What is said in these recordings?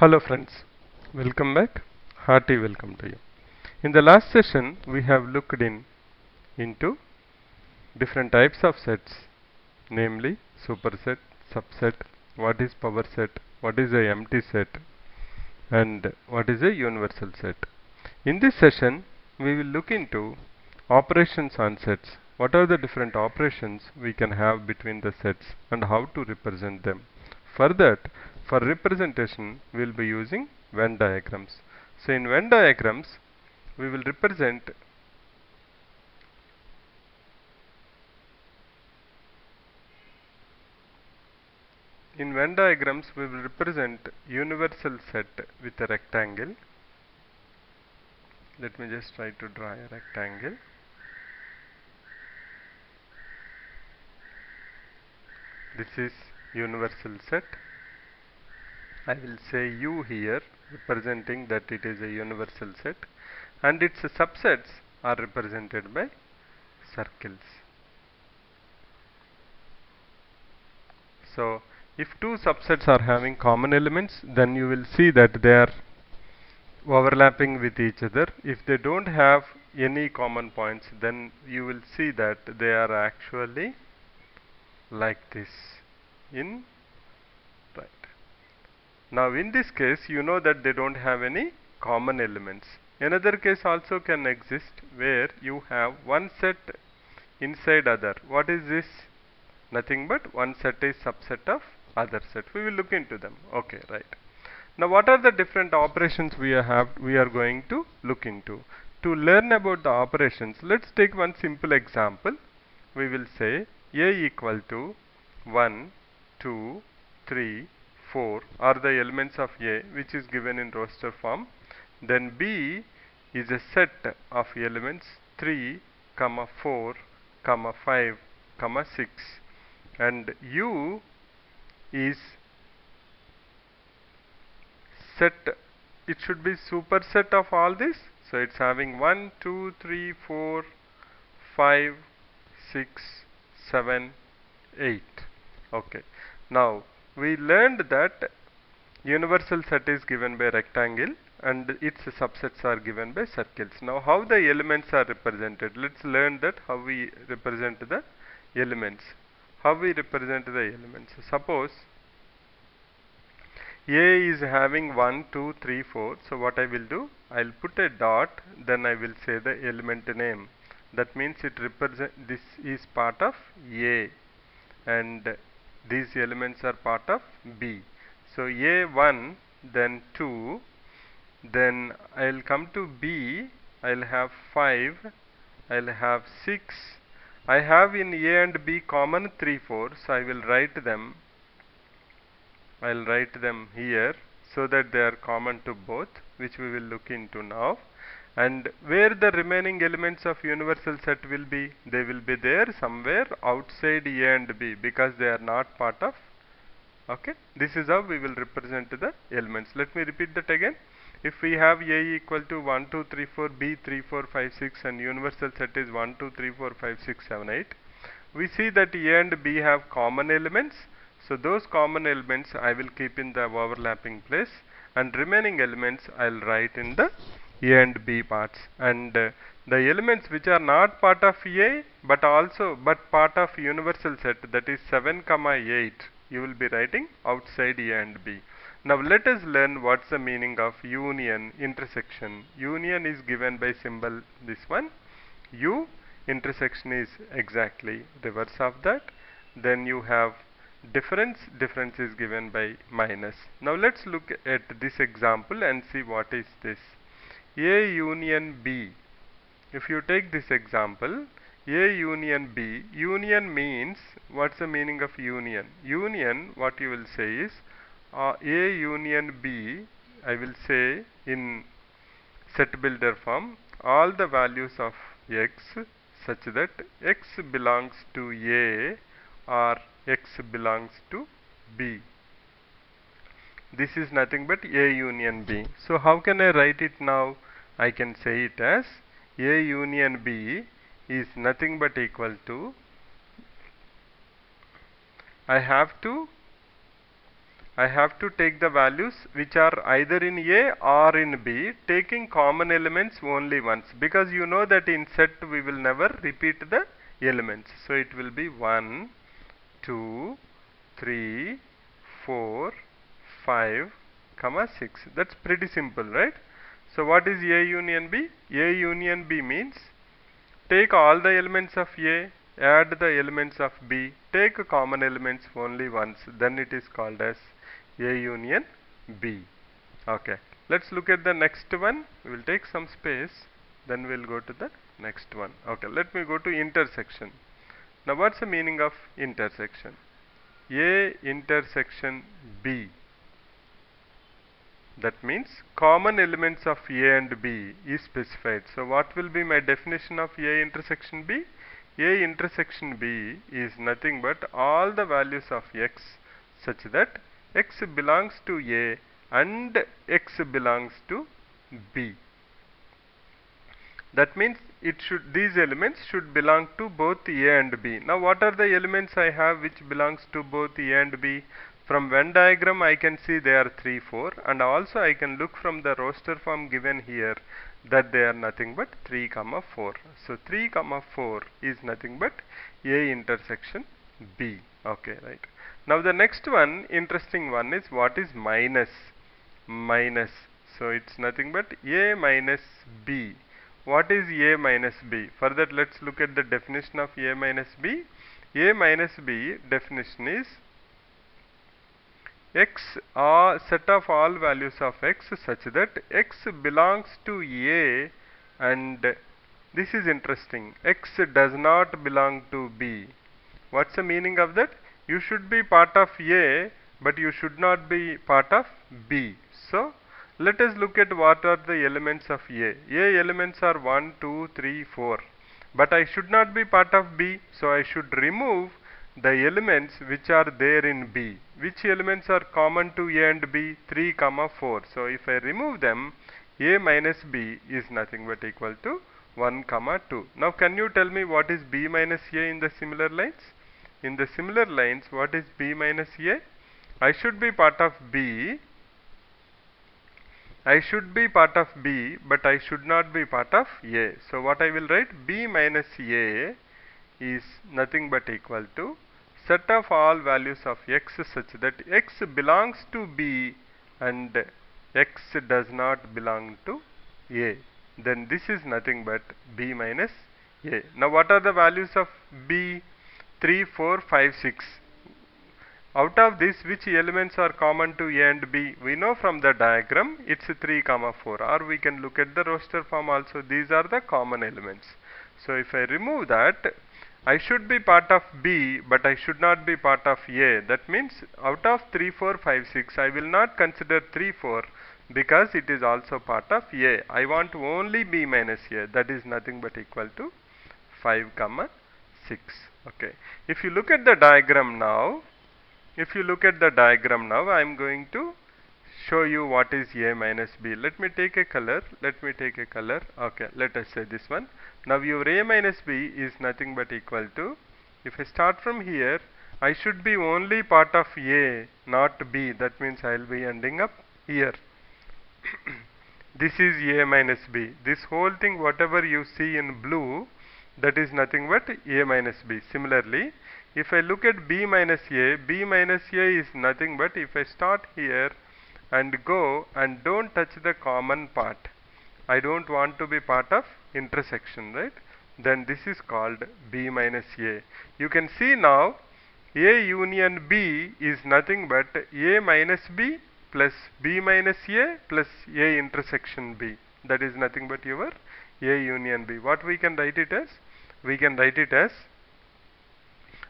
Hello friends, welcome back. Hearty welcome to you. In the last session, we have looked into different types of sets, namely superset, subset, what is power set, what is a empty set, and what is a universal set. In this session, we will look into operations on sets. What are the different operations we can have between the sets and how to represent them. For that, for representation, we will be using Venn diagrams. So in Venn diagrams, we will represent universal set with a rectangle. Let me just try to draw a rectangle. This is universal set. I will say U here, representing that it is a universal set, and its subsets are represented by circles. So if two subsets are having common elements, then you will see that they are overlapping with each other. If they don't have any common points, then you will see that they are actually like this in right. Now in this case, you know that they don't have any common elements. Another case also can exist where you have one set inside other. What is this? Nothing but one set is subset of other set. We will look into them. Okay, right. Now what are the different operations we are going to look into? To learn about the operations, let's take one simple example. We will say A equal to 1, 2, 3, 4 are the elements of A, which is given in roster form. Then B is a set of elements 3, 4, 5, 6, and U is set. It should be superset of all this. So it's having 1, 2, 3, 4, 5, 6, 7, 8. Okay. Now we learned that universal set is given by rectangle and its subsets are given by circles. Now how the elements are represented? Let's learn that how we represent the elements. How we represent the elements. Suppose A is having 1, 2, 3, 4. So what I will do? I'll put a dot, then I will say the element name. That means this is part of A and these elements are part of B. So A1, then 2, then I'll come to B, I'll have 5, I'll have 6. I have in A and B common 3, 4, so I will write them. I'll write them here so that they are common to both, which we will look into now. And where the remaining elements of universal set will be? They will be there somewhere outside A and B because they are not part of. Okay, this is how we will represent the elements. Let me repeat that again. If we have A equal to 1, 2, 3, 4, B 3, 4, 5, 6 and universal set is 1, 2, 3, 4, 5, 6, 7, 8. We see that A and B have common elements. So those common elements I will keep in the overlapping place and remaining elements I will write in the A and B parts. And the elements which are not part of A but part of universal set, that is 7, 8, you will be writing outside A and B. Now let us learn what's the meaning of union, intersection. Union is given by symbol this one. U, intersection is exactly reverse of that. Then you have difference is given by minus. Now let's look at this example and see what is this. A union B. If you take this example, A union B, union means, what's the meaning of union? Union, what you will say is A union B, I will say in set builder form, all the values of x such that x belongs to A or x belongs to B. This is nothing but A union B. So how can I write it now? I can say it as A union B is nothing but equal to, I have to I have to take the values which are either in A or in B, taking common elements only once, because you know that in set we will never repeat the elements. So it will be 1, 2, 3, 4, 5, 6. That's pretty simple, right? So what is A union B? A union B means take all the elements of A, add the elements of B, take common elements only once, then it is called as A union B. Okay, let's look at the next one. We will take some space, then we'll go to the next one. Okay, let me go to intersection. Now what's the meaning of intersection? A intersection B. That means common elements of A and B is specified. So what will be my definition of A intersection B? A intersection B is nothing but all the values of x such that x belongs to A and x belongs to B. That means these elements should belong to both A and B. Now what are the elements I have which belongs to both A and B? From Venn diagram I can see they are 3, 4, and also I can look from the roster form given here that they are nothing but 3, 4. So 3, 4 is nothing but A intersection B. Okay, right. Now the next one, interesting one, is what is minus? Minus. So it's nothing but A minus B. What is A minus B? For that, let's look at the definition of A minus B. A minus B definition is x are set of all values of x such that x belongs to A, and this is interesting, x does not belong to B. What's the meaning of that? You should be part of A, but you should not be part of B. So let us look at what are the elements of A. A elements are 1, 2, 3, 4. But I should not be part of B, so I should remove the elements which are there in B. Which elements are common to A and B? 3, 4. So if I remove them, A minus B is nothing but equal to 1, 2. Now can you tell me what is B minus A in the similar lines? In the similar lines, what is B minus A? I should be part of B. I should be part of B, but I should not be part of A. So what I will write? B minus A is nothing but equal to set of all values of x such that x belongs to B and x does not belong to A. Then this is nothing but B minus A. Now what are the values of B? 3, 4, 5, 6. Out of this, which elements are common to A and B? We know from the diagram it's 3, 4, or we can look at the roster form also. These are the common elements. So if I remove that, I should be part of B, but I should not be part of A. That means out of 3, 4, 5, 6, I will not consider 3, 4 because it is also part of A. I want only B minus A. That is nothing but equal to 5, 6. Okay. If you look at the diagram now, I am going to show you what is A minus B. Let me take a color. Okay, let us say this one. Now your A minus B is nothing but equal to, if I start from here, I should be only part of A, not B. That means I will be ending up here. This is A minus B. This whole thing, whatever you see in blue, that is nothing but A minus B. Similarly, if I look at B minus A is nothing but, if I start here and go and don't touch the common part, I don't want to be part of intersection, right? Then this is called B minus A. You can see now A union B is nothing but A minus B plus B minus A plus A intersection B. That is nothing but your A union B. What we can write it as? We can write it as,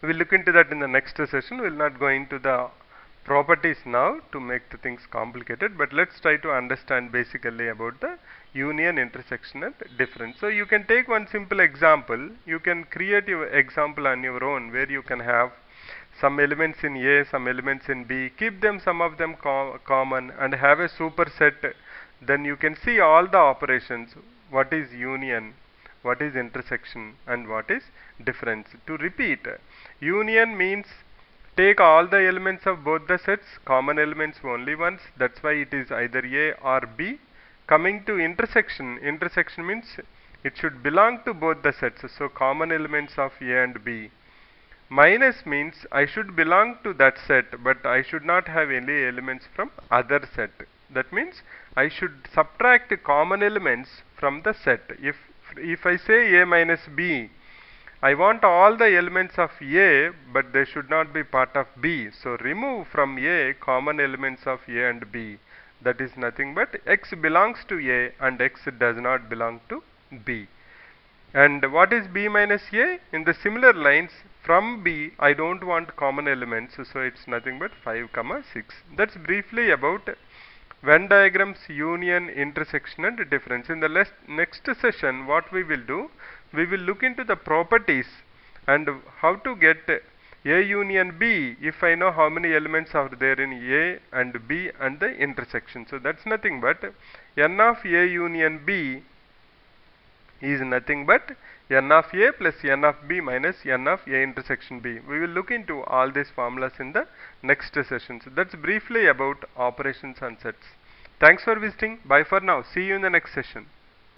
we will look into that in the next session. We will not go into the properties now to make the things complicated, but let's try to understand basically about the union, intersection and difference. So you can take one simple example. You can create your example on your own where you can have some elements in A, some elements in B, keep them, some of them common, and have a superset. Then you can see all the operations, what is union, what is intersection, and what is difference. To repeat, union means take all the elements of both the sets, common elements only once, that's why it is either A or B. Coming to intersection, intersection means it should belong to both the sets, so common elements of A and B. Minus means I should belong to that set, but I should not have any elements from other set. That means I should subtract common elements from the set. If I say A minus B, I want all the elements of A, but they should not be part of B. So remove from A common elements of A and B. That is nothing but X belongs to A and X does not belong to B. And what is B minus A? In the similar lines, from B I don't want common elements, so it's nothing but 5, 6. That's briefly about Venn diagrams, union, intersection and difference. In the next session, what we will do, we will look into the properties and how to get A union B if I know how many elements are there in A and B and the intersection. So that's nothing but n of A union B is nothing but n of A plus n of B minus n of A intersection B. We will look into all these formulas in the next session. So that's briefly about operations on sets. Thanks for visiting. Bye for now. See you in the next session.